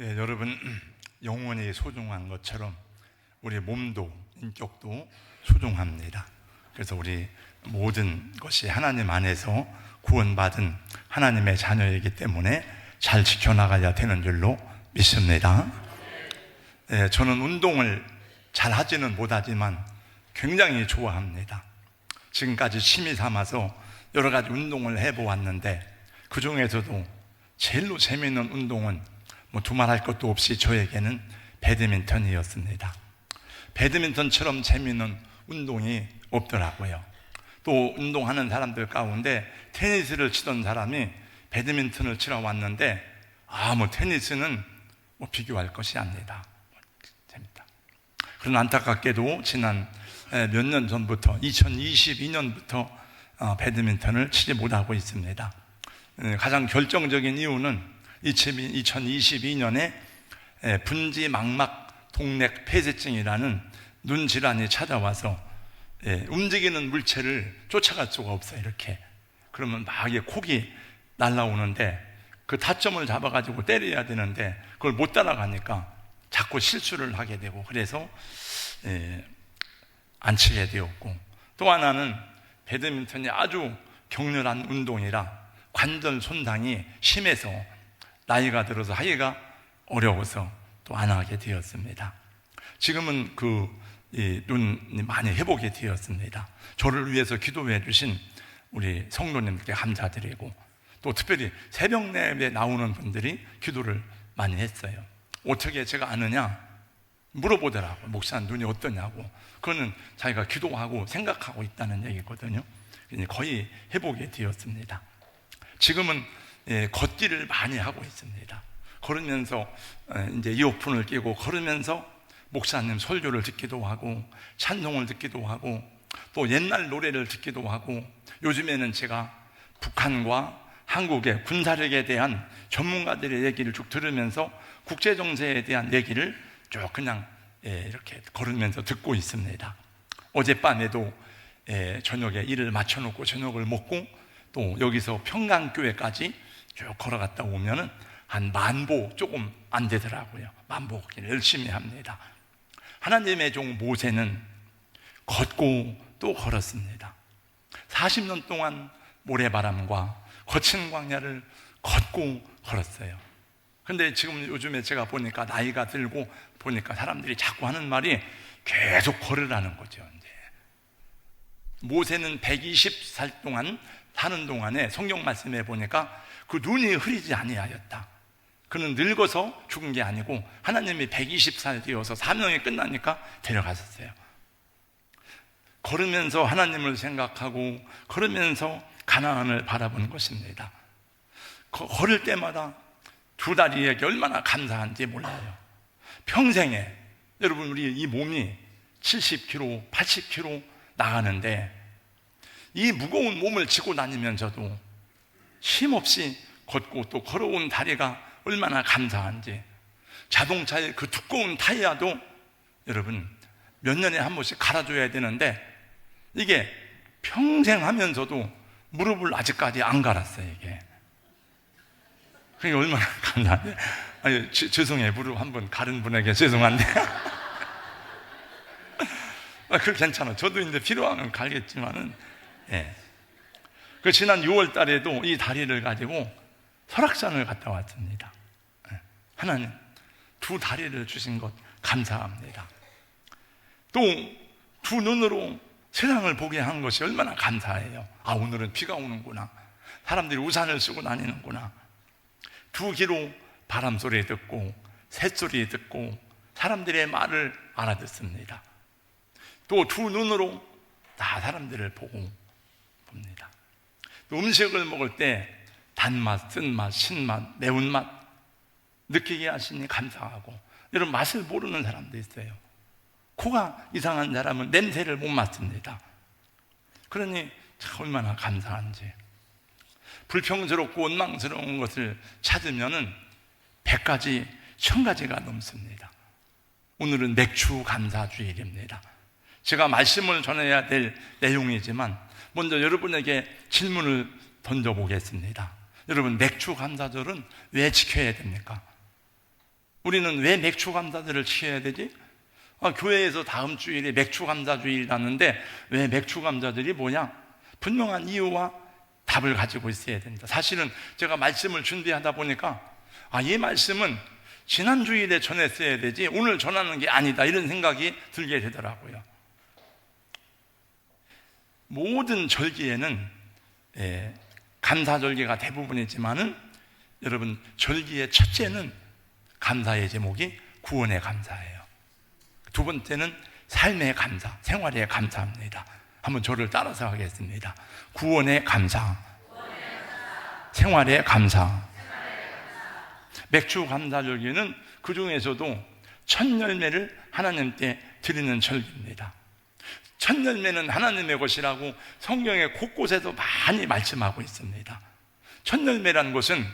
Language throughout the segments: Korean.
여러분, 영혼이 소중한 것처럼 우리 몸도 인격도 소중합니다. 그래서 우리 모든 것이 하나님 안에서 구원받은 하나님의 자녀이기 때문에 잘 지켜나가야 되는 줄로 믿습니다. 저는 운동을 잘 하지는 못하지만 굉장히 좋아합니다. 지금까지 취미 삼아서 여러 가지 운동을 해보았는데 그 중에서도 제일로 재미있는 운동은 두말할 것도 없이 저에게는 배드민턴이었습니다. 배드민턴처럼 재미있는 운동이 없더라고요. 또 운동하는 사람들 가운데 테니스를 치던 사람이 배드민턴을 치러 왔는데 테니스는 비교할 것이 아니다. 재밌다. 그러나 안타깝게도 지난 몇 년 전부터 2022년부터 배드민턴을 치지 못하고 있습니다. 가장 결정적인 이유는 2022년에 분지망막 동맥 폐쇄증이라는 눈 질환이 찾아와서 움직이는 물체를 쫓아갈 수가 없어요. 이렇게 그러면 막 콕이 날라오는데 그 타점을 잡아가지고 때려야 되는데 그걸 못 따라가니까 자꾸 실수를 하게 되고 그래서 안 치게 되었고, 또 하나는 배드민턴이 아주 격렬한 운동이라 관절 손상이 심해서 나이가 들어서 하기가 어려워서 또 안 하게 되었습니다. 지금은 눈이 많이 회복이 되었습니다. 저를 위해서 기도해 주신 우리 성도님들께 감사드리고, 또 특별히 새벽 예배에 나오는 분들이 기도를 많이 했어요. 어떻게 제가 아느냐 물어보더라고요. 목사 눈이 어떠냐고. 그거는 자기가 기도하고 생각하고 있다는 얘기거든요. 거의 회복이 되었습니다. 지금은 걷기를 많이 하고 있습니다. 걸으면서 이제 이어폰을 끼고 걸으면서 목사님 설교를 듣기도 하고 찬송을 듣기도 하고 또 옛날 노래를 듣기도 하고, 요즘에는 제가 북한과 한국의 군사력에 대한 전문가들의 얘기를 쭉 들으면서 국제정세에 대한 얘기를 쭉 그냥 이렇게 걸으면서 듣고 있습니다. 어젯밤에도 저녁에 일을 마쳐놓고 저녁을 먹고 또 여기서 평강교회까지 쭉 걸어갔다 오면은 한 10,000보 조금 안 되더라고요. 10,000보 걷기를 열심히 합니다. 하나님의 종 모세는 걷고 또 걸었습니다. 40년 동안 모래바람과 거친 광야를 걷고 걸었어요. 근데 지금 요즘에 제가 보니까 나이가 들고 보니까 사람들이 자꾸 하는 말이 계속 걸으라는 거죠. 이제 모세는 120살 동안 사는 동안에 성경 말씀에 보니까 그 눈이 흐리지 아니하였다. 그는 늙어서 죽은 게 아니고 하나님이 120살 되어서 사명이 끝나니까 데려가셨어요. 걸으면서 하나님을 생각하고 걸으면서 가나안을 바라본 것입니다. 걸을 때마다 두 다리에게 얼마나 감사한지 몰라요. 평생에 여러분, 우리 이 몸이 70kg, 80kg 나가는데 이 무거운 몸을 지고 다니면서도 쉼없이 걷고 또 걸어온 다리가 얼마나 감사한지, 자동차의 그 두꺼운 타이어도 여러분 몇 년에 한 번씩 갈아줘야 되는데 이게 평생 하면서도 무릎을 아직까지 안 갈았어요. 이게 그게 얼마나 감사한데. 죄송해요. 무릎 한번 가른 분에게 죄송한데 그 괜찮아. 저도 이제 필요하면 갈겠지만은 그 지난 6월 달에도 이 다리를 가지고 설악산을 갔다 왔습니다. 하나님, 두 다리를 주신 것 감사합니다. 또 두 눈으로 세상을 보게 한 것이 얼마나 감사해요. 오늘은 비가 오는구나. 사람들이 우산을 쓰고 다니는구나. 두 귀로 바람 소리 듣고 새소리 듣고 사람들의 말을 알아듣습니다. 또 두 눈으로 다 사람들을 보고 봅니다. 또 음식을 먹을 때 단맛, 쓴맛, 신맛, 매운맛 느끼게 하시니 감사하고, 여러분 맛을 모르는 사람도 있어요. 코가 이상한 사람은 냄새를 못 맡습니다. 그러니 참 얼마나 감사한지. 불평스럽고 원망스러운 것을 찾으면은 100가지, 1000가지가 넘습니다. 오늘은 맥주 감사 주일입니다. 제가 말씀을 전해야 될 내용이지만 먼저 여러분에게 질문을 던져보겠습니다. 여러분, 맥주 감사절은 왜 지켜야 됩니까? 우리는 왜 맥주 감사절을 지켜야 되지? 교회에서 다음 주일에 맥주 감사 주일이라는데 왜 맥주 감사절이 뭐냐? 분명한 이유와 답을 가지고 있어야 된다. 사실은 제가 말씀을 준비하다 보니까 이 말씀은 지난 주일에 전했어야 되지 오늘 전하는 게 아니다, 이런 생각이 들게 되더라고요. 모든 절기에는 감사절기가 대부분이지만은 여러분, 절기의 첫째는 감사의 제목이 구원의 감사예요. 두 번째는 삶의 감사, 생활의 감사입니다. 한번 저를 따라서 하겠습니다. 구원의 감사, 생활의 감사. 맥주 감사절기는 그 중에서도 첫 열매를 하나님께 드리는 절기입니다. 첫 열매는 하나님의 것이라고 성경의 곳곳에서 많이 말씀하고 있습니다. 첫 열매라는 것은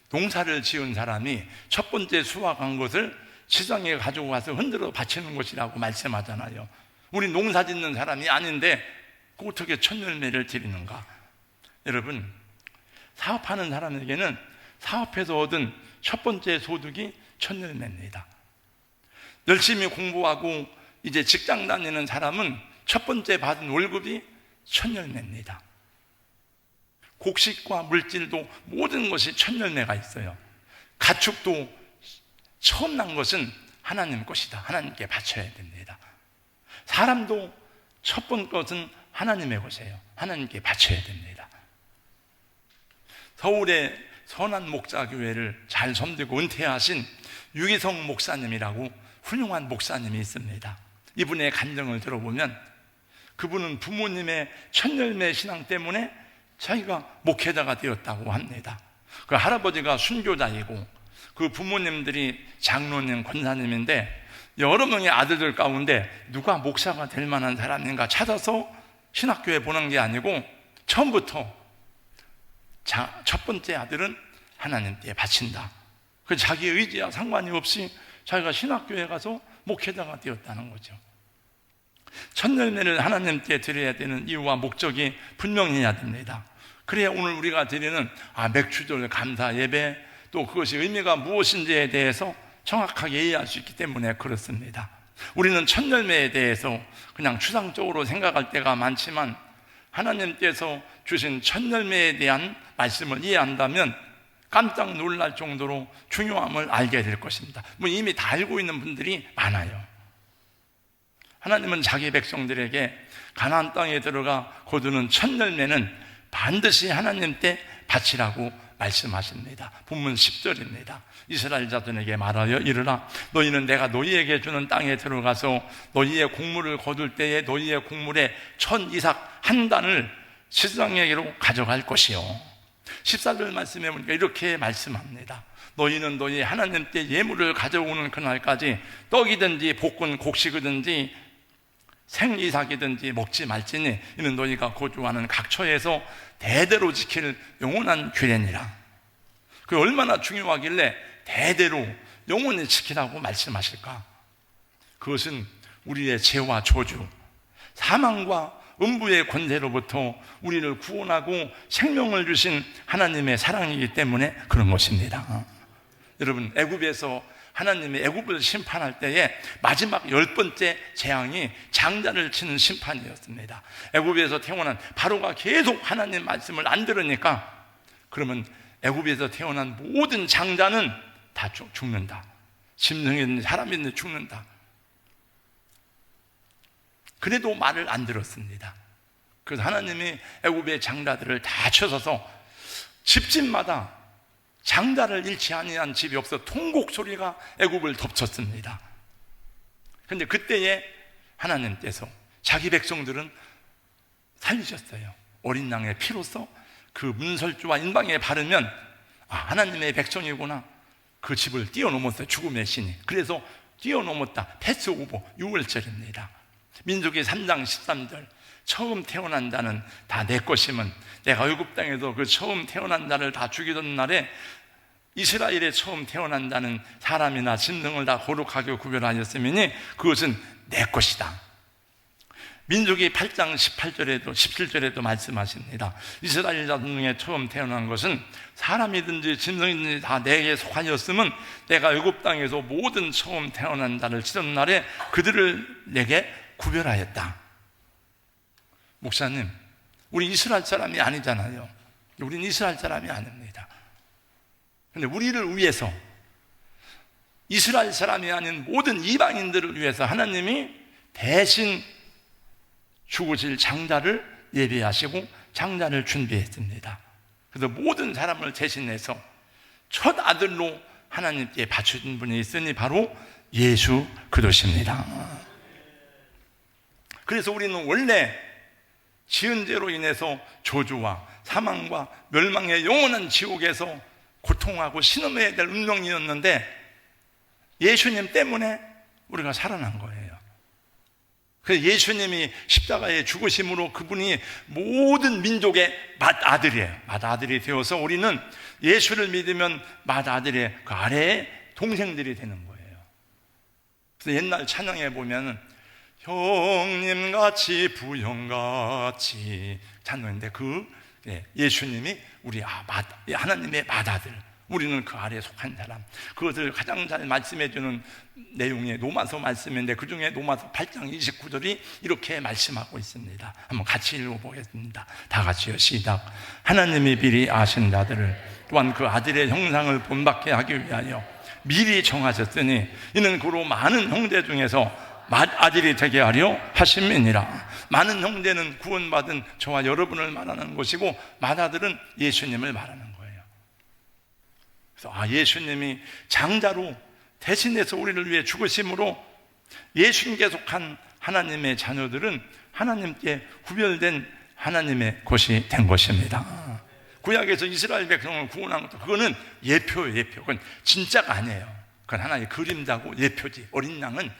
농사를 지은 사람이 첫 번째 수확한 것을 시장에 가지고 가서 흔들어 바치는 것이라고 말씀하잖아요. 우리 농사 짓는 사람이 아닌데 어떻게 첫 열매를 드리는가? 여러분, 사업하는 사람에게는 사업에서 얻은 첫 번째 소득이 첫 열매입니다. 열심히 공부하고 이제 직장 다니는 사람은 첫 번째 받은 월급이 첫 열매입니다. 곡식과 물질도 모든 것이 첫 열매가 있어요. 가축도 처음 난 것은 하나님 것이다, 하나님께 바쳐야 됩니다. 사람도 첫 번째 것은 하나님의 것이에요. 하나님께 바쳐야 됩니다. 서울의 선한 목자교회를 잘 섬기고 은퇴하신 유기성 목사님이라고 훌륭한 목사님이 있습니다. 이분의 간증을 들어보면 그분은 부모님의 첫 열매 신앙 때문에 자기가 목회자가 되었다고 합니다. 그 할아버지가 순교자이고 그 부모님들이 장로님, 권사님인데 여러 명의 아들들 가운데 누가 목사가 될 만한 사람인가 찾아서 신학교에 보낸 게 아니고 처음부터 첫 번째 아들은 하나님께 바친다. 그 자기 의지와 상관이 없이 자기가 신학교에 가서 목회자가 되었다는 거죠. 첫 열매를 하나님께 드려야 되는 이유와 목적이 분명해야 됩니다. 그래야 오늘 우리가 드리는 맥주절 감사 예배, 또 그것이 의미가 무엇인지에 대해서 정확하게 이해할 수 있기 때문에 그렇습니다. 우리는 첫 열매에 대해서 그냥 추상적으로 생각할 때가 많지만 하나님께서 주신 첫 열매에 대한 말씀을 이해한다면 깜짝 놀랄 정도로 중요함을 알게 될 것입니다. 이미 다 알고 있는 분들이 많아요. 하나님은 자기 백성들에게 가나안 땅에 들어가 거두는 첫 열매는 반드시 하나님께 바치라고 말씀하십니다. 본문 10절입니다. 이스라엘 자손에게 말하여 이르라, 너희는 내가 너희에게 주는 땅에 들어가서 너희의 곡물을 거둘 때에 너희의 곡물의 첫 이삭 한 단을 시장에게로 가져갈 것이요. 14절 말씀해 보니까 이렇게 말씀합니다. 너희는 너희 하나님께 예물을 가져오는 그날까지 떡이든지 볶은 곡식이든지 생이삭이든지 먹지 말지니 이는 너희가 거주하는 각처에서 대대로 지킬 영원한 규례니라. 그 얼마나 중요하길래 대대로 영원히 지키라고 말씀하실까? 그것은 우리의 죄와 저주, 사망과 음부의 권세로부터 우리를 구원하고 생명을 주신 하나님의 사랑이기 때문에 그런 것입니다. 여러분, 애굽에서 하나님이 애굽을 심판할 때에 마지막 10번째 재앙이 장자를 치는 심판이었습니다. 애굽에서 태어난 바로가 계속 하나님 말씀을 안 들으니까 그러면 애굽에서 태어난 모든 장자는 다 죽는다. 짐승이든 사람이든 죽는다. 그래도 말을 안 들었습니다. 그래서 하나님이 애굽의 장자들을 다 쳐서서 집집마다 장자를 잃지 아니한 집이 없어 통곡 소리가 애굽을 덮쳤습니다. 그런데 그때에 하나님께서 자기 백성들은 살리셨어요. 어린 양의 피로써 그 문설주와 인방에 바르면 하나님의 백성이구나. 그 집을 뛰어넘었어요. 죽음의 신이. 그래서 뛰어넘었다. 패스 오버 6월절입니다. 민수기 3장 13절 처음 태어난 자는 다 내 것이면 내가 애굽 땅에서 그 처음 태어난 자를 다 죽이던 날에 이스라엘에 처음 태어난 자는 사람이나 짐승을 다 거룩하게 구별하였으니 그것은 내 것이다. 민수기 8장 18절에도 17절에도 말씀하십니다. 이스라엘 자손 중에 처음 태어난 것은 사람이든지 짐승이든지 다 내게 속하였으면 내가 애굽 땅에서 모든 처음 태어난 자를 치던 날에 그들을 내게 구별하였다. 목사님, 우리 이스라엘 사람이 아니잖아요. 우리는 이스라엘 사람이 아닙니다. 그런데 우리를 위해서, 이스라엘 사람이 아닌 모든 이방인들을 위해서 하나님이 대신 죽으실 장자를 예비하시고 장자를 준비했습니다. 그래서 모든 사람을 대신해서 첫 아들로 하나님께 바쳐준 분이 있으니 바로 예수 그리스도십니다. 그래서 우리는 원래 지은 죄로 인해서 저주와 사망과 멸망의 영원한 지옥에서 고통하고 신음해야 될 운명이었는데 예수님 때문에 우리가 살아난 거예요. 그래서 예수님이 십자가에 죽으심으로 그분이 모든 민족의 맏아들이에요. 맏아들이 되어서 우리는 예수를 믿으면 맏아들의 그 아래에 동생들이 되는 거예요. 그래서 옛날 찬양에 보면 형님같이 부형같이 찬양인데 예수님이 우리 하나님의 맏아들, 우리는 그 아래에 속한 사람, 그것을 가장 잘 말씀해주는 내용의 로마서 말씀인데 그 중에 로마서 8장 29절이 이렇게 말씀하고 있습니다. 한번 같이 읽어보겠습니다. 다 같이요, 시작. 하나님이 미리 아신 자들을 또한 그 아들의 형상을 본받게 하기 위하여 미리 정하셨으니 이는 그로 많은 형제 중에서 맏아들이 되게 하려 하심이니라. 많은 형제는 구원받은 저와 여러분을 말하는 것이고 맏아들은 예수님을 말하는 거예요. 그래서 예수님이 장자로 대신해서 우리를 위해 죽으심으로 예수님께 속한 하나님의 자녀들은 하나님께 구별된 하나님의 것이 된 것입니다. 구약에서 이스라엘 백성을 구원한 것도 그거는 예표예요. 예표. 그건 진짜가 아니에요. 그건 하나의 그림자고 예표지. 어린 양은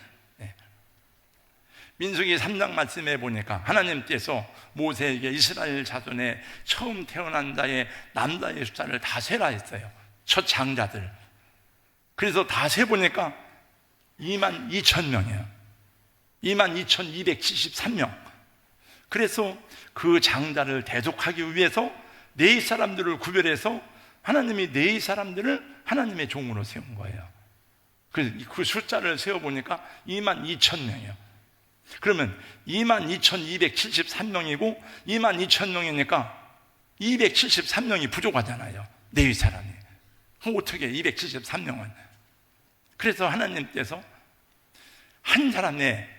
민수기 3장 말씀해 보니까 하나님께서 모세에게 이스라엘 자손의 처음 태어난 자의 남자의 숫자를 다 세라 했어요. 첫 장자들. 그래서 다 세보니까 22,000명이에요 22,273명. 그래서 그 장자를 대속하기 위해서 네 사람들을 구별해서 하나님이 네 사람들을 하나님의 종으로 세운 거예요. 그래서 그 숫자를 세어보니까 22,000명이에요 그러면 22,273명이고 22,000명이니까 273명이 부족하잖아요. 네 사람이. 어떻게 273명은? 그래서 하나님께서 한 사람에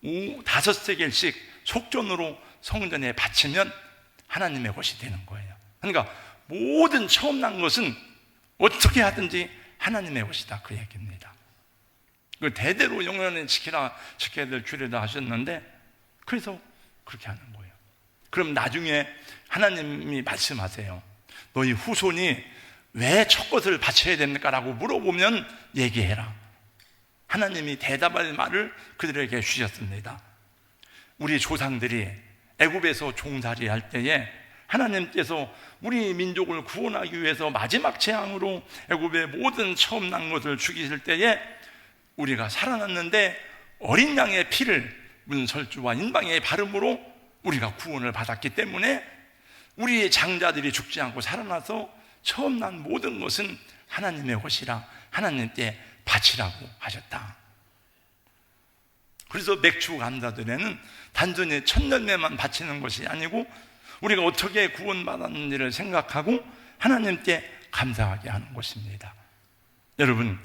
5세겔씩 속전으로 성전에 바치면 하나님의 것이 되는 거예요. 그러니까 모든 처음 난 것은 어떻게 하든지 하나님의 것이다, 그 얘기입니다. 그 대대로 영원히 지켜야 될 규례다 하셨는데 그래서 그렇게 하는 거예요. 그럼 나중에 하나님이 말씀하세요. 너희 후손이 왜 첫 것을 바쳐야 됩니까? 라고 물어보면 얘기해라. 하나님이 대답할 말을 그들에게 주셨습니다. 우리 조상들이 애굽에서 종살이 할 때에 하나님께서 우리 민족을 구원하기 위해서 마지막 재앙으로 애굽의 모든 처음 난 것을 죽이실 때에 우리가 살아났는데 어린 양의 피를 문설주와 인방의 발음으로 우리가 구원을 받았기 때문에 우리의 장자들이 죽지 않고 살아나서 처음 난 모든 것은 하나님의 것이라 하나님께 바치라고 하셨다. 그래서 맥주 감사절에는 단순히 첫 열매만 바치는 것이 아니고 우리가 어떻게 구원받았는지를 생각하고 하나님께 감사하게 하는 것입니다. 여러분,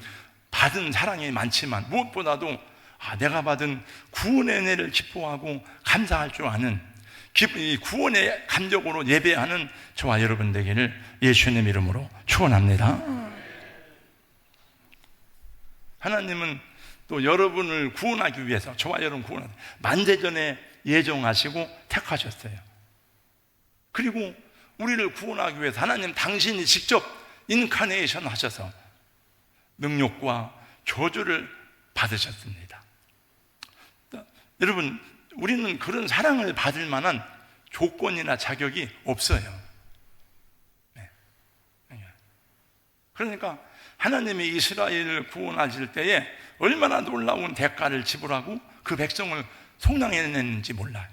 받은 사랑이 많지만 무엇보다도 내가 받은 구원의 은혜를 기뻐하고 감사할 줄 아는 이 구원의 감격으로 예배하는 저와 여러분 되기를 예수님 이름으로 축원합니다. 하나님은 또 여러분을 구원하기 위해서, 저와 여러분 구원하기 위해서 만대전에 예정하시고 택하셨어요. 그리고 우리를 구원하기 위해서 하나님 당신이 직접 인카네이션 하셔서 능력과 저주를 받으셨습니다. 여러분, 우리는 그런 사랑을 받을 만한 조건이나 자격이 없어요. 그러니까 하나님이 이스라엘을 구원하실 때에 얼마나 놀라운 대가를 지불하고 그 백성을 속량해냈는지 몰라요.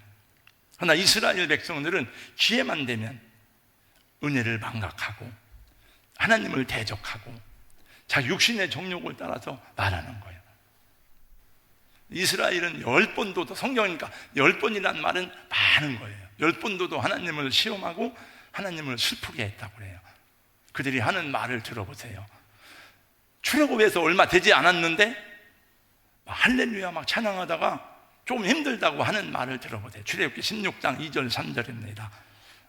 그러나 이스라엘 백성들은 기회만 되면 은혜를 망각하고 하나님을 대적하고 자기 육신의 정욕을 따라서 말하는 거예요. 이스라엘은 10번도, 성경이니까 10번이라는 말은 많은 거예요. 10번도 하나님을 시험하고 하나님을 슬프게 했다고 그래요. 그들이 하는 말을 들어보세요. 출애굽에서 얼마 되지 않았는데 할렐루야 막 찬양하다가 좀 힘들다고 하는 말을 들어보세요. 출애굽기 16장 2절 3절입니다.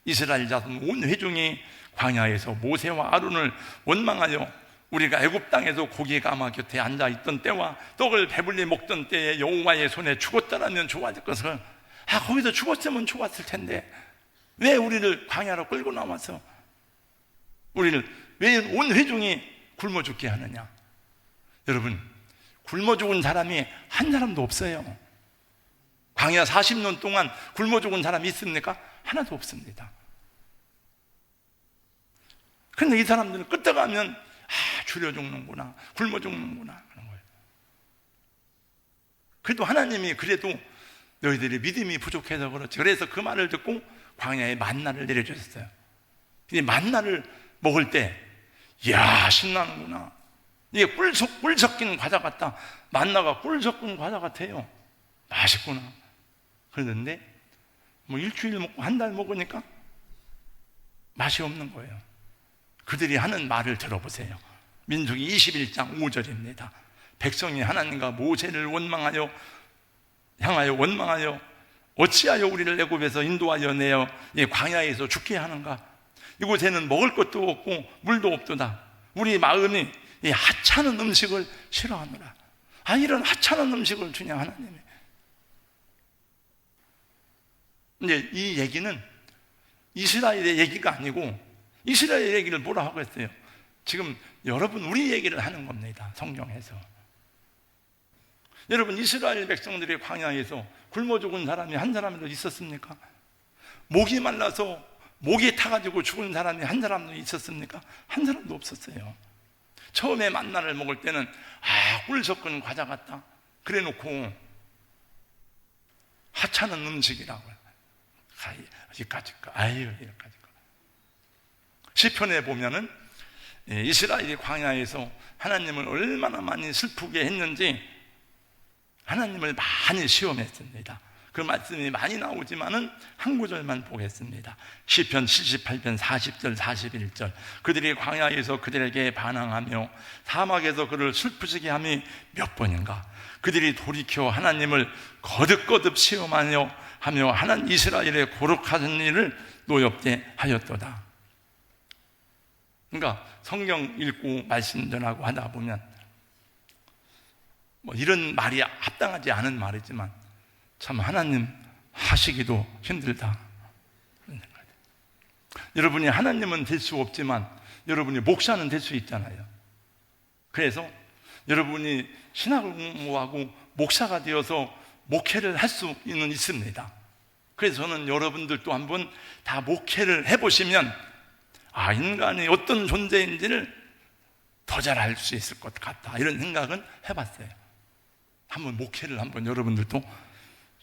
이스라엘 자손 온 회중이 광야에서 모세와 아론을 원망하여 우리가 애굽 땅에서 고기 가마 곁에 앉아있던 때와 떡을 배불리 먹던 때에 여호와의 손에 죽었다라면 좋았을 것을, 거기서 죽었으면 좋았을 텐데 왜 우리를 광야로 끌고 나와서 우리를 왜 온 회중이 굶어 죽게 하느냐. 여러분, 굶어 죽은 사람이 한 사람도 없어요. 광야 40년 동안 굶어 죽은 사람이 있습니까? 하나도 없습니다. 그런데 이 사람들은 끄떡 가면 줄여 죽는구나, 굶어 죽는구나 하는 거예요. 그래도 하나님이 그래도 너희들이 믿음이 부족해서 그렇지, 그래서 그 말을 듣고 광야에 만나를 내려주셨어요. 이 만나를 먹을 때 이야 신나는구나, 이게 꿀 섞인 과자 같다, 만나가 꿀 섞은 과자 같아요, 맛있구나. 그런데 뭐 일주일 먹고 한 달 먹으니까 맛이 없는 거예요. 그들이 하는 말을 들어보세요. 민수기 21장 5절입니다. 백성이 하나님과 모세를 향하여 원망하여 어찌하여 우리를 애굽에서 인도하여 내어 이 광야에서 죽게 하는가. 이곳에는 먹을 것도 없고 물도 없도다. 우리 마음이 이 하찮은 음식을 싫어하노라. 이런 하찮은 음식을 주냐 하나님이. 이제 이 얘기는 이스라엘의 얘기가 아니고 이스라엘 얘기를 뭐라 하고 있어요? 지금 여러분 우리 얘기를 하는 겁니다. 성경에서. 여러분, 이스라엘 백성들의 광야에서 굶어 죽은 사람이 한 사람이라도 있었습니까? 목이 말라서 목에 타가지고 죽은 사람이 한 사람도 있었습니까? 한 사람도 없었어요. 처음에 만나를 먹을 때는 꿀 섞은 과자 같다 그래 놓고 하찮은 음식이라고요. 여기까지까, 여기까지까. 시편에 보면은 이스라엘이 광야에서 하나님을 얼마나 많이 슬프게 했는지 하나님을 많이 시험했습니다. 그 말씀이 많이 나오지만은 한 구절만 보겠습니다. 시편 78편 40절 41절. 그들이 광야에서 그들에게 반항하며 사막에서 그를 슬프시게 함이 몇 번인가. 그들이 돌이켜 하나님을 거듭거듭 시험하며 하나님 이스라엘의 거룩한 일을 노엽게 하였도다. 그러니까 성경 읽고 말씀 전하고 하다 보면 뭐 이런 말이 합당하지 않은 말이지만 참 하나님 하시기도 힘들다. 여러분이 하나님은 될 수 없지만 여러분이 목사는 될 수 있잖아요. 그래서 여러분이 신학을 공부하고 목사가 되어서 목회를 할 수는 있습니다. 그래서 저는 여러분들도 한번 다 목회를 해보시면 인간이 어떤 존재인지를 더 잘 알 수 있을 것 같다, 이런 생각은 해봤어요. 한번 목회를 한번 여러분들도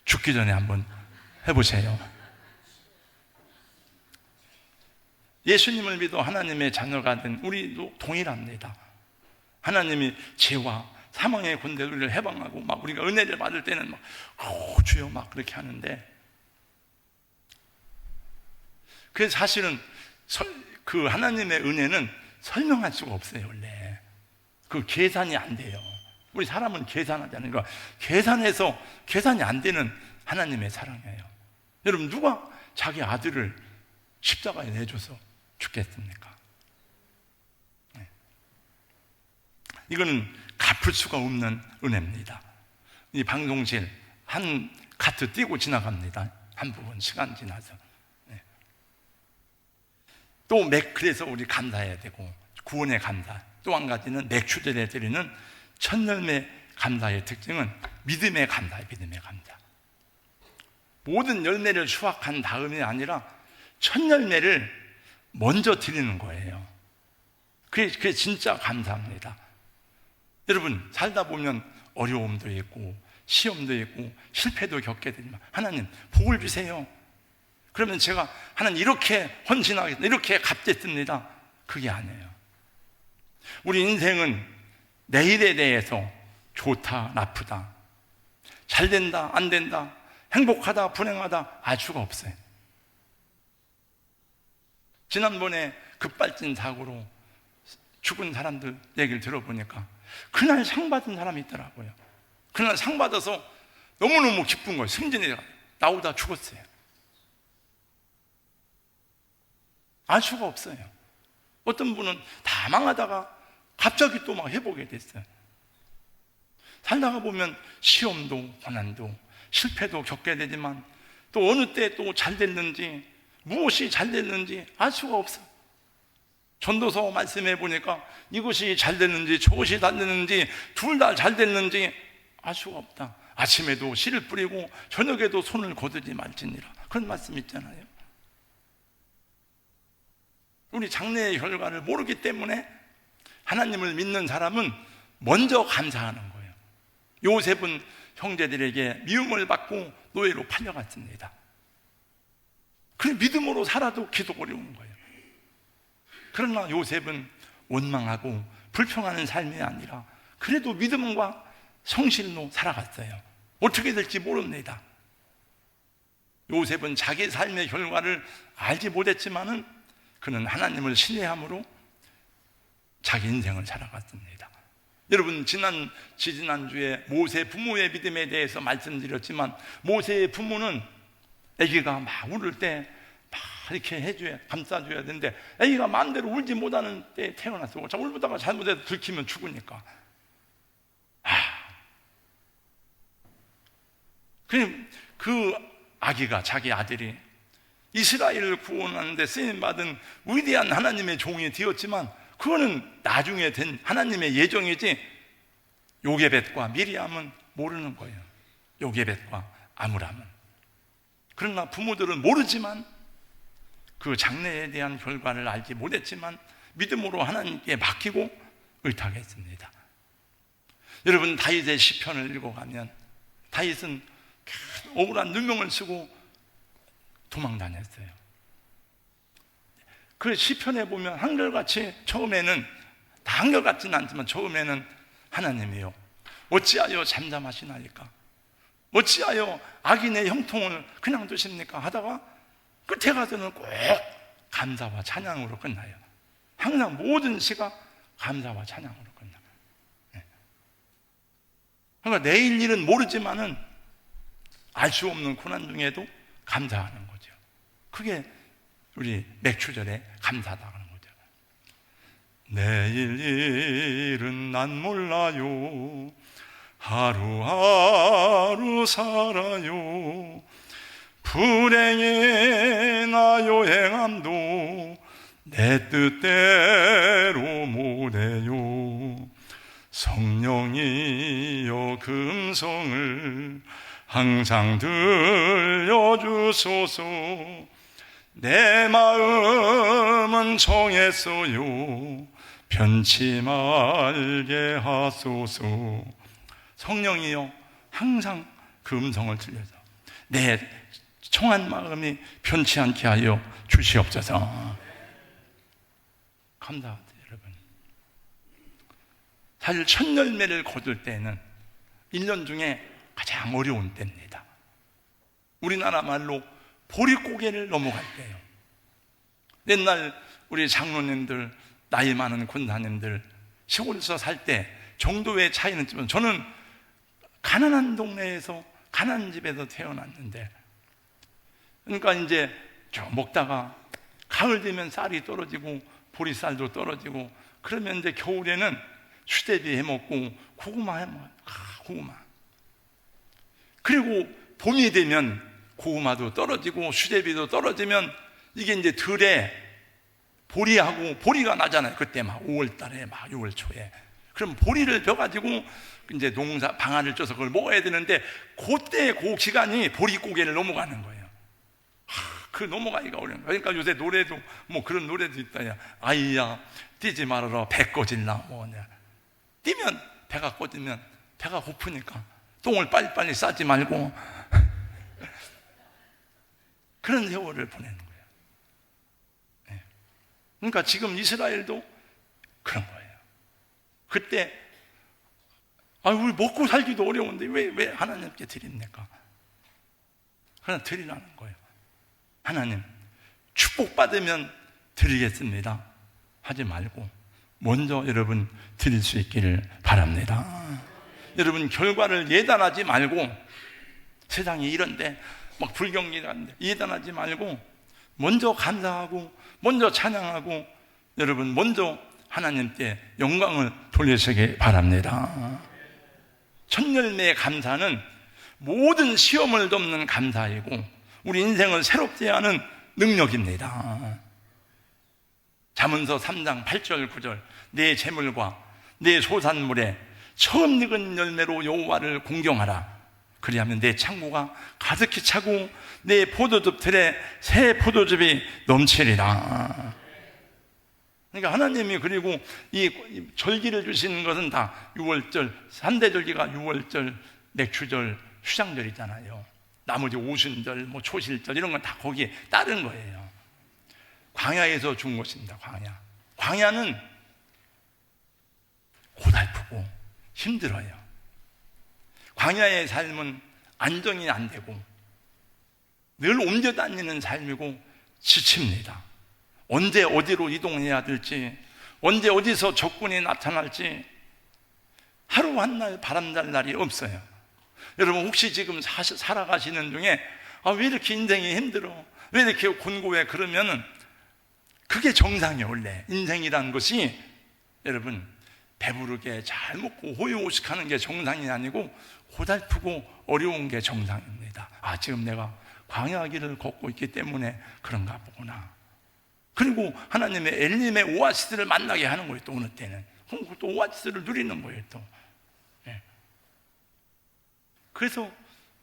죽기 전에 한번 해보세요. 예수님을 믿어 하나님의 자녀가 된 우리도 동일합니다. 하나님이 죄와 사망의 권세를 해방하고 막 우리가 은혜를 받을 때는 막 주여 막 그렇게 하는데, 그래서 사실은 그 하나님의 은혜는 설명할 수가 없어요. 원래 그 계산이 안 돼요. 우리 사람은 계산하잖아요. 그러니까 계산이 안 되는 하나님의 사랑이에요. 여러분, 누가 자기 아들을 십자가에 내줘서 죽겠습니까? 네. 이거는 갚을 수가 없는 은혜입니다. 이 방송실 한 카트 띄고 지나갑니다. 한 부분 시간 지나서. 네. 또 그래서 우리 감사해야 되고, 구원의 감사. 또 한 가지는 맥주들에 드리는 첫열매 감사의 특징은 믿음의 감사예요. 믿음의 감사. 모든 열매를 수확한 다음이 아니라 첫 열매를 먼저 드리는 거예요. 그게 진짜 감사합니다. 여러분, 살다 보면 어려움도 있고 시험도 있고 실패도 겪게 되지만 하나님 복을 주세요. 그러면 제가 하나님 이렇게 헌신하겠습니다, 이렇게 갚겠습니다, 그게 아니에요. 우리 인생은 내일에 대해서 좋다 나쁘다, 잘 된다 안 된다, 행복하다 불행하다 알 수가 없어요. 지난번에 급발진 사고로 죽은 사람들 얘기를 들어보니까 그날 상 받은 사람이 있더라고요. 그날 상 받아서 너무너무 기쁜 거예요. 승진이 나오다 죽었어요. 알 수가 없어요. 어떤 분은 다 망하다가 갑자기 또 막 회복이 됐어요. 살다가 보면 시험도 고난도 실패도 겪게 되지만 또 어느 때 또 잘 됐는지, 무엇이 잘 됐는지 알 수가 없어요. 전도서 말씀해 보니까 이것이 잘 됐는지 저것이 잘 됐는지 둘 다 잘 됐는지 알 수가 없다. 아침에도 씨를 뿌리고 저녁에도 손을 거두지 말지니라, 그런 말씀 있잖아요. 우리 장래의 결과를 모르기 때문에 하나님을 믿는 사람은 먼저 감사하는 거예요. 요셉은 형제들에게 미움을 받고 노예로 팔려갔습니다. 그 믿음으로 살아도 기도 어려운 거예요. 그러나 요셉은 원망하고 불평하는 삶이 아니라 그래도 믿음과 성실로 살아갔어요. 어떻게 될지 모릅니다. 요셉은 자기 삶의 결과를 알지 못했지만은 그는 하나님을 신뢰함으로 자기 인생을 살아갔습니다. 여러분, 지난주에 모세 부모의 믿음에 대해서 말씀드렸지만, 모세의 부모는 아기가 막 울을 때 막 이렇게 해줘야, 감싸줘야 되는데 아기가 마음대로 울지 못하는 때에 태어났어. 자, 울다가 잘못해서 들키면 죽으니까. 그 아기가, 자기 아들이 이스라엘을 구원하는데 쓰임받은 위대한 하나님의 종이 되었지만 그거는 나중에 된 하나님의 예정이지 요게벳과 미리암은 모르는 거예요. 요게벳과 아므람은. 그러나 부모들은 모르지만 그 장래에 대한 결과를 알지 못했지만 믿음으로 하나님께 맡기고 의탁했습니다. 여러분, 다윗의 시편을 읽어가면 다윗은 억울한 누명을 쓰고 도망 다녔어요. 그 시편에 보면 한결같이 처음에는, 다 한결같지는 않지만 처음에는 하나님이요 어찌하여 잠잠하시나이까, 어찌하여 악인의 형통을 그냥 두십니까 하다가 끝에 가서는 꼭 감사와 찬양으로 끝나요. 항상 모든 시가 감사와 찬양으로 끝나요. 그러니까 내일 일은 모르지만은 알 수 없는 고난 중에도 감사하는 거죠. 그게 우리 맥주절에 감사다 하는 거죠. 내일 일은 난 몰라요, 하루하루 살아요, 불행의 나 여행함도 내 뜻대로 못해요. 성령이여 금성을 항상 들려주소서. 내 마음은 정했어요, 변치 말게 하소서. 성령이여 항상 그 음성을 들려서 내 청한 마음이 변치 않게 하여 주시옵소서. 감사합니다. 여러분, 사실 첫 열매를 거둘 때는 1년 중에 가장 어려운 때입니다. 우리나라 말로 보릿고개를 넘어갈 때예요. 옛날 우리 장로님들, 나이 많은 권사님들 시골에서 살 때 정도의 차이는 있지만 저는 가난한 동네에서, 가난한 집에서 태어났는데, 그러니까 이제 먹다가 가을 되면 쌀이 떨어지고 보리쌀도 떨어지고, 그러면 이제 겨울에는 수제비 해먹고 고구마 해먹어요. 고구마. 그리고 봄이 되면 고구마도 떨어지고 수제비도 떨어지면 이게 이제 들에 보리하고, 보리가 나잖아요. 그때 막 5월 달에 막 6월 초에. 그럼 보리를 벼가지고 이제 농사, 방아를 쪄서 그걸 먹어야 되는데, 그때 그 기간이 보릿고개를 넘어가는 거예요. 그 넘어가기가 어려운 거예요. 그러니까 요새 노래도 뭐 그런 노래도 있다. 야, 아이야 뛰지 말아라 배 꺼질라 뭐냐. 뛰면 배가 꺼지면 배가 고프니까 똥을 빨리빨리 싸지 말고 그런 세월을 보내는 거예요. 네. 그러니까 지금 이스라엘도 그런 거예요. 그때 우리 먹고 살기도 어려운데 왜 하나님께 드립니까? 그냥 드리라는 거예요. 하나님 축복받으면 드리겠습니다 하지 말고 먼저 여러분 드릴 수 있기를 바랍니다. 여러분 결과를 예단하지 말고, 세상이 이런데 막 불경기라는데 예단하지 말고 먼저 감사하고 먼저 찬양하고 여러분 먼저 하나님께 영광을 돌리시기 바랍니다. 첫열매의 감사는 모든 시험을 덮는 감사이고 우리 인생을 새롭게 하는 능력입니다. 잠언서 3장 8절 9절 내 재물과 내 소산물에 처음 익은 열매로 여호와를 공경하라. 그리하면 내 창고가 가득히 차고 내 포도즙 틀에 새 포도즙이 넘치리라. 그러니까 하나님이 그리고 이 절기를 주시는 것은 다 6월절, 3대 절기가 6월절, 맥추절, 휴장절이잖아요. 나머지 오순절, 초실절 이런 건 다 거기에 따른 거예요. 광야에서 준 것입니다. 광야는 고달프고 힘들어요. 광야의 삶은 안정이 안 되고 늘 옮겨 다니는 삶이고 지칩니다. 언제 어디로 이동해야 될지, 언제 어디서 적군이 나타날지 하루 한날 바람날 날이 없어요. 여러분 혹시 지금 살아가시는 중에 왜 이렇게 인생이 힘들어? 왜 이렇게 곤고해? 그러면은 그게 정상이에요. 원래 인생이라는 것이 여러분 배부르게 잘 먹고 호요호식하는 게 정상이 아니고 고달프고 어려운 게 정상입니다. 지금 내가 광야 길을 걷고 있기 때문에 그런가 보구나. 그리고 하나님의 엘림의 오아시스를 만나게 하는 거예요. 또 어느 때는 그럼 또 오아시스를 누리는 거예요. 또 그래서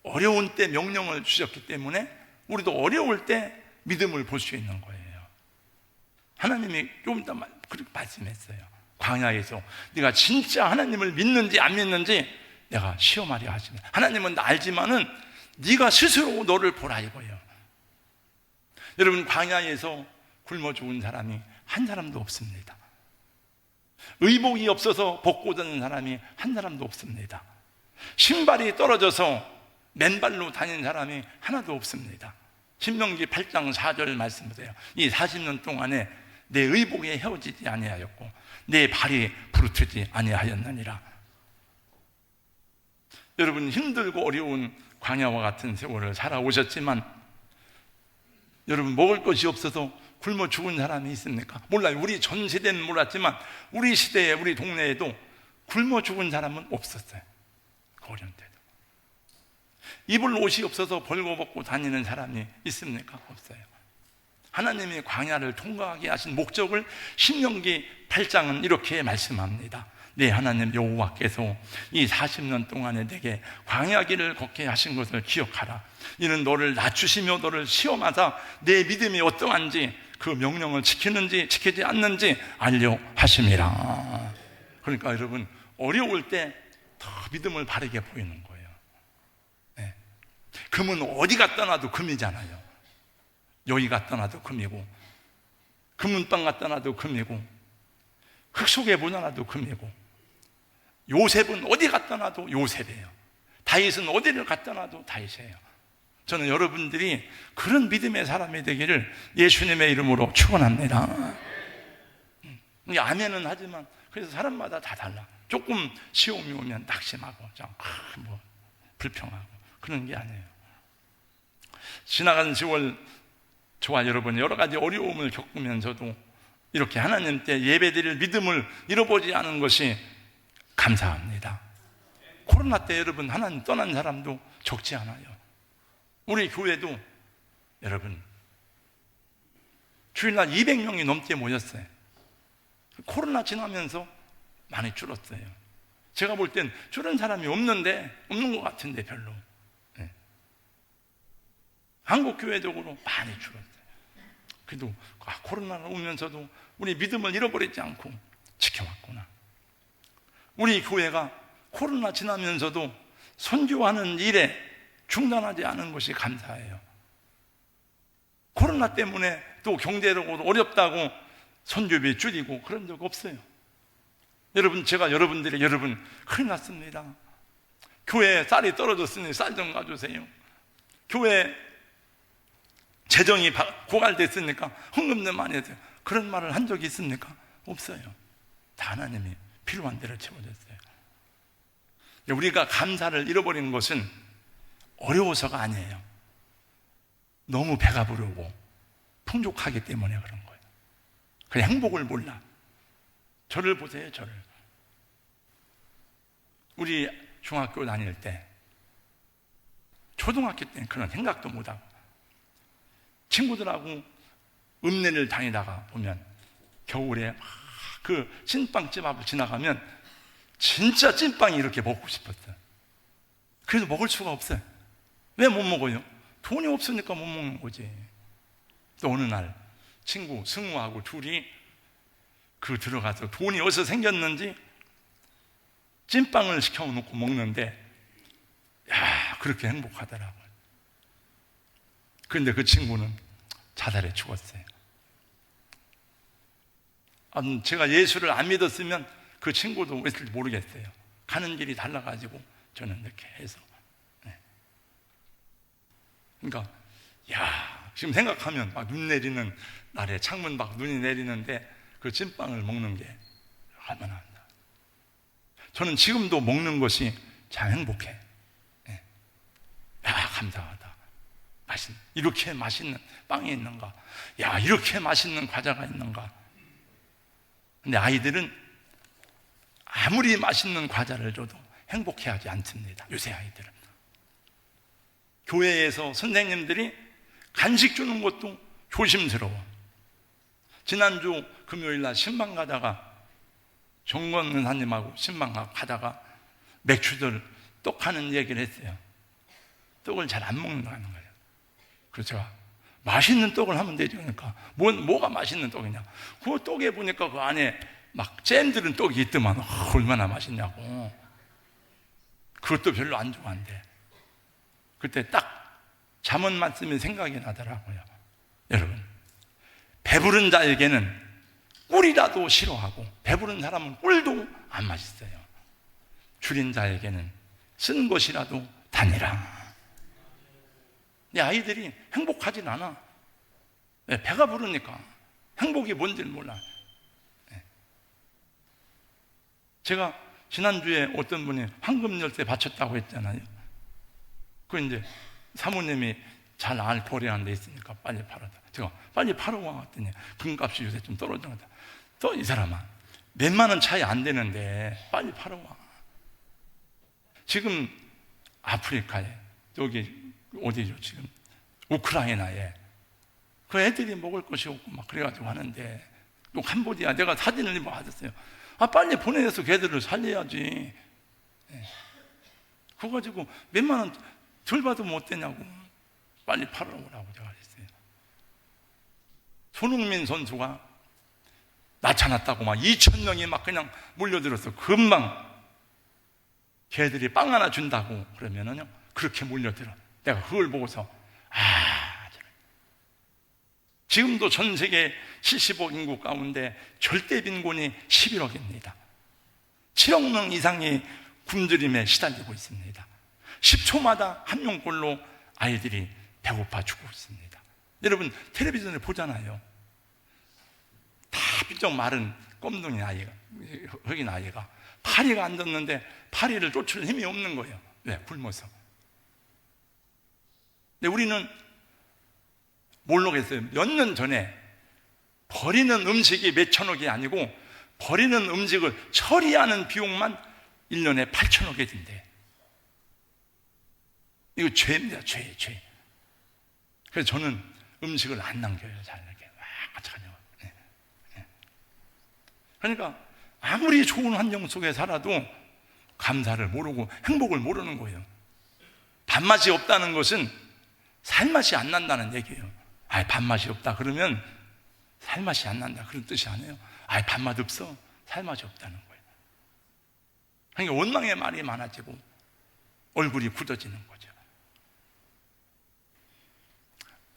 어려운 때 명령을 주셨기 때문에 우리도 어려울 때 믿음을 볼 수 있는 거예요. 하나님이 좀 이따 그렇게 말씀했어요. 광야에서 네가 진짜 하나님을 믿는지 안 믿는지 내가 시험하려 하시면, 하나님은 나 알지만은 네가 스스로 너를 보라 이거예요. 여러분 광야에서 굶어 죽은 사람이 한 사람도 없습니다. 의복이 없어서 벗고 다니는 사람이 한 사람도 없습니다. 신발이 떨어져서 맨발로 다니는 사람이 하나도 없습니다. 신명기 8장 4절 말씀 보세요. 이 40년 동안에 내 의복에 헤어지지 아니하였고 내 발이 부르트지 아니하였느니라. 여러분 힘들고 어려운 광야와 같은 세월을 살아오셨지만 여러분 먹을 것이 없어서 굶어 죽은 사람이 있습니까? 몰라요. 우리 전 세대는 몰랐지만 우리 시대에 우리 동네에도 굶어 죽은 사람은 없었어요. 그 어려운 때도. 입을 옷이 없어서 벌거벗고 다니는 사람이 있습니까? 없어요. 하나님이 광야를 통과하게 하신 목적을 신명기 8장은 이렇게 말씀합니다. 네, 하나님 여호와께서 이 40년 동안에 내게 광야 길을 걷게 하신 것을 기억하라. 이는 너를 낮추시며 너를 시험하사 내 믿음이 어떠한지 그 명령을 지키는지 지키지 않는지 알려 하심이라. 그러니까 여러분 어려울 때 더 믿음을 바르게 보이는 거예요. 네. 금은 어디 갖다 놔도 금이잖아요. 여기 갖다 놔도 금이고 금은방 갖다 놔도 금이고 흙 속에 묻어놔도 금이고 요셉은 어디 갖다 놔도 요셉이에요. 다윗은 어디를 갖다 놔도 다윗이에요. 저는 여러분들이 그런 믿음의 사람이 되기를 예수님의 이름으로 축원합니다. 아멘은 하지만 그래서 사람마다 다 달라. 조금 시험이 오면 낙심하고 불평하고 그런 게 아니에요. 지나간 10월 저와 여러분 여러 가지 어려움을 겪으면서도 이렇게 하나님께 예배드릴 믿음을 잃어보지 않은 것이 감사합니다. 코로나 때 여러분 하나님 떠난 사람도 적지 않아요. 우리 교회도 여러분 주일날 200명이 넘게 모였어요. 코로나 지나면서 많이 줄었어요. 제가 볼 땐 줄은 사람이 없는 것 같은데 별로. 네. 한국 교회적으로 많이 줄었어요. 그래도 코로나가 오면서도 우리 믿음을 잃어버리지 않고 지켜왔구나. 우리 교회가 코로나 지나면서도 선교하는 일에 중단하지 않은 것이 감사해요. 코로나 때문에 또 경제적으로 어렵다고 선교비 줄이고 그런 적 없어요. 여러분, 제가 여러분 큰일 났습니다. 교회에 쌀이 떨어졌으니 쌀 좀 가주세요. 교회 재정이 고갈됐으니까 헌금 좀 많이 해주세요. 그런 말을 한 적이 있습니까? 없어요. 다 하나님이 필요한 대로 채워줬어요. 우리가 감사를 잃어버리는 것은 어려워서가 아니에요. 너무 배가 부르고 풍족하기 때문에 그런 거예요. 그냥 행복을 몰라. 저를 보세요, 저를. 우리 중학교 다닐 때, 초등학교 때는 그런 생각도 못하고, 친구들하고 읍내를 다니다가 보면 겨울에 그 찐빵집 앞을 지나가면 진짜 찐빵이 이렇게 먹고 싶었어요. 그래도 먹을 수가 없어요. 왜 못 먹어요? 돈이 없으니까 못 먹는 거지. 또 어느 날 친구 승우하고 둘이 그 들어가서 돈이 어디서 생겼는지 찐빵을 시켜놓고 먹는데, 야, 그렇게 행복하더라고요. 그런데 그 친구는 자살해 죽었어요. 제가 예수를 안 믿었으면 그 친구도 왜일지 모르겠어요. 가는 길이 달라가지고 저는 이렇게 해서. 그러니까 지금 생각하면 막 눈 내리는 날에 창문 밖 눈이 내리는데 그 찐빵을 먹는 게 얼마나 한다. 저는 지금도 먹는 것이 참 행복해. 감사하다. 이렇게 맛있는 빵이 있는가? 이렇게 맛있는 과자가 있는가? 근데 아이들은 아무리 맛있는 과자를 줘도 행복해하지 않습니다. 요새 아이들은. 교회에서 선생님들이 간식 주는 것도 조심스러워. 지난주 금요일 날 신방 가다가 정권 은사님하고 신방 가다가 맥주들 떡하는 얘기를 했어요. 떡을 잘 안 먹는다는 거예요. 그래서 제가 맛있는 떡을 하면 되죠. 그러니까 뭐가 맛있는 떡이냐, 그 떡에 보니까 그 안에 막 잼 들은 떡이 있더만 얼마나 맛있냐고. 그것도 별로 안 좋아한대. 그때 딱 잠언 말씀이 생각이 나더라고요. 여러분, 배부른 자에게는 꿀이라도 싫어하고 배부른 사람은 꿀도 안 맛있어요. 줄인 자에게는 쓴 것이라도 다니라. 내 아이들이 행복하진 않아. 배가 부르니까 행복이 뭔지 몰라. 제가 지난주에 어떤 분이 황금 열쇠 바쳤다고 했잖아요. 그 이제 사모님이 잘 알 거래하는 데 있으니까 빨리 팔아다. 제가 빨리 팔아와 했더니 금값이 요새 좀 떨어졌다. 또 이 사람아, 몇만 원 차이 안 되는데 빨리 팔아와. 지금 아프리카에, 여기 어디죠 지금, 우크라이나에 그 애들이 먹을 것이 없고 막 그래가지고 하는데, 또 캄보디아 내가 사진을 받았어요. 빨리 보내서 걔들을 살려야지. 그거 가지고 몇만 원 덜 받으면 어때냐고. 빨리 팔아오라고 제가 그랬어요. 손흥민 선수가 나타났다고 막 2,000명이 막 그냥 몰려들어서 금방 걔들이 빵 하나 준다고 그러면은요, 그렇게 몰려들어. 내가 그걸 보고서 지금도 전 세계 70억 인구 가운데 절대 빈곤이 11억입니다. 7억 명 이상이 굶주림에 시달리고 있습니다. 10초마다 한 명꼴로 아이들이 배고파 죽고 있습니다. 여러분, 텔레비전을 보잖아요. 다 비쩍 마른 껌둥이 아이가, 흑인 아이가 파리가 앉았는데 파리를 쫓을 힘이 없는 거예요. 왜? 굶어서. 근데 우리는 모르겠어요. 몇 년 전에 버리는 음식이 몇천억이 아니고 버리는 음식을 처리하는 비용만 1년에 8천억이 든대. 이거 죄입니다. 죄. 그래서 저는 음식을 안 남겨요. 잘 이렇게 와가지고. 그러니까 아무리 좋은 환경 속에 살아도 감사를 모르고 행복을 모르는 거예요. 밥맛이 없다는 것은 살맛이 안 난다는 얘기예요. 밥맛이 없다 그러면 살맛이 안 난다 그런 뜻이 아니에요. 밥맛 없어, 살맛이 없다는 거예요. 그러니까 원망의 말이 많아지고 얼굴이 굳어지는 거죠.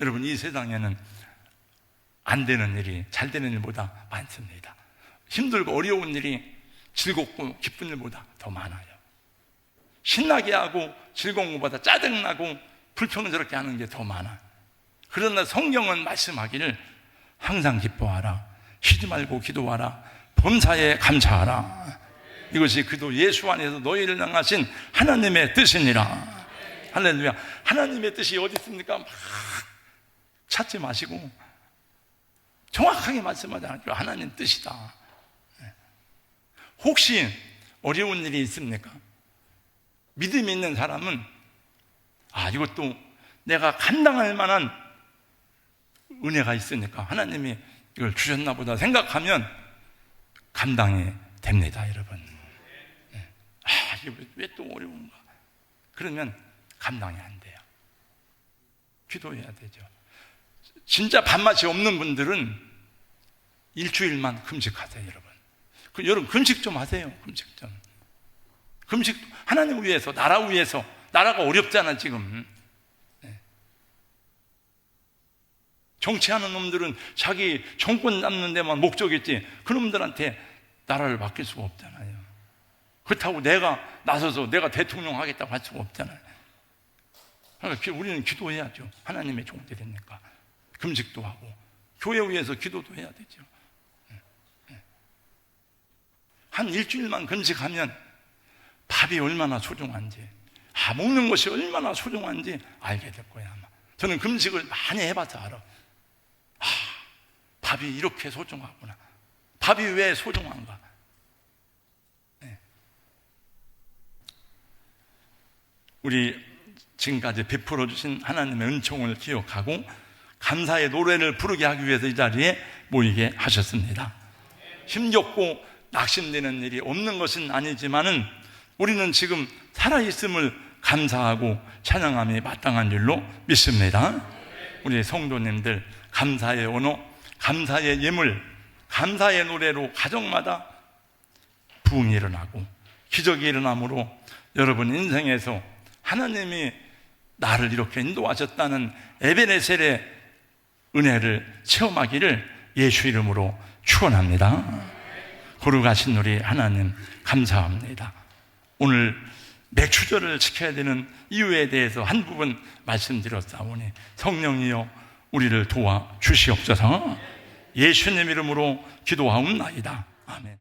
여러분, 이 세상에는 안 되는 일이 잘 되는 일보다 많습니다. 힘들고 어려운 일이 즐겁고 기쁜 일보다 더 많아요. 신나게 하고 즐거운 것보다 짜증나고 불평스럽게 하는 게 더 많아. 그러나 성경은 말씀하기를 항상 기뻐하라, 쉬지 말고 기도하라, 범사에 감사하라. 이것이 그도 예수 안에서 너희를 향하신 하나님의 뜻이니라. 할렐루야. 하나님의 뜻이 어디 있습니까? 막 찾지 마시고 정확하게 말씀하잖아요. 하나님 뜻이다. 혹시 어려운 일이 있습니까? 믿음이 있는 사람은 이것도 내가 감당할 만한 은혜가 있으니까 하나님이 이걸 주셨나 보다 생각하면 감당이 됩니다, 여러분. 이게 왜 또 어려운가? 그러면 감당이 안 돼요. 기도해야 되죠. 진짜 밥맛이 없는 분들은 일주일만 금식하세요, 여러분. 여러분 금식 좀 하세요. 금식 좀. 금식 하나님 위해서, 나라 위해서. 나라가 어렵잖아 지금. 정치하는 놈들은 자기 정권 잡는 데만 목적이지 그놈들한테 나라를 맡길 수가 없잖아요. 그렇다고 내가 나서서 내가 대통령 하겠다고 할 수가 없잖아요. 그러니까 우리는 기도해야죠. 하나님의 종들이니까. 금식도 하고 교회 위해서 기도도 해야 되죠. 한 일주일만 금식하면 밥이 얼마나 소중한지, 먹는 것이 얼마나 소중한지 알게 될 거야 아마. 저는 금식을 많이 해봐서 알아. 밥이 이렇게 소중하구나. 밥이 왜 소중한가? 우리 지금까지 베풀어 주신 하나님의 은총을 기억하고 감사의 노래를 부르게 하기 위해서 이 자리에 모이게 하셨습니다. 힘겹고 낙심되는 일이 없는 것은 아니지만은 우리는 지금 살아있음을 감사하고 찬양함이 마땅한 줄로 믿습니다. 우리 성도님들 감사의 언어, 감사의 예물, 감사의 노래로 가정마다 부흥이 일어나고 기적이 일어나므로 여러분 인생에서 하나님이 나를 이렇게 인도하셨다는 에베네셀의 은혜를 체험하기를 예수 이름으로 축원합니다. 거룩하신 우리 하나님 감사합니다. 오늘 맥주절을 지켜야 되는 이유에 대해서 한 부분 말씀드렸사오니 성령이여 우리를 도와 주시옵소서. 예수님 이름으로 기도하옵나이다. 아멘.